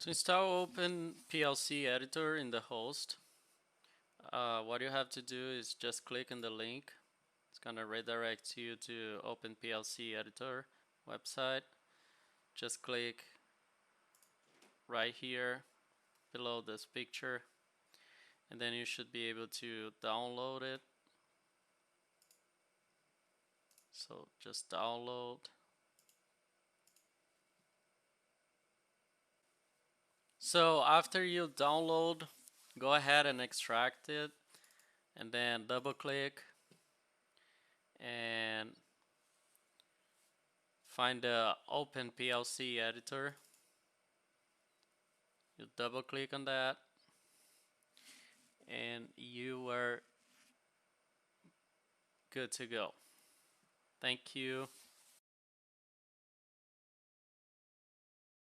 To install OpenPLC Editor in the host, what you have to do is just click on the link. It's gonna redirect you to OpenPLC Editor website. Just click right here below this picture, and then you should be able to download it. So just download. So after you download, go ahead and extract it, and then double click and find the OpenPLC editor. You double click on that and you are good to go. Thank you.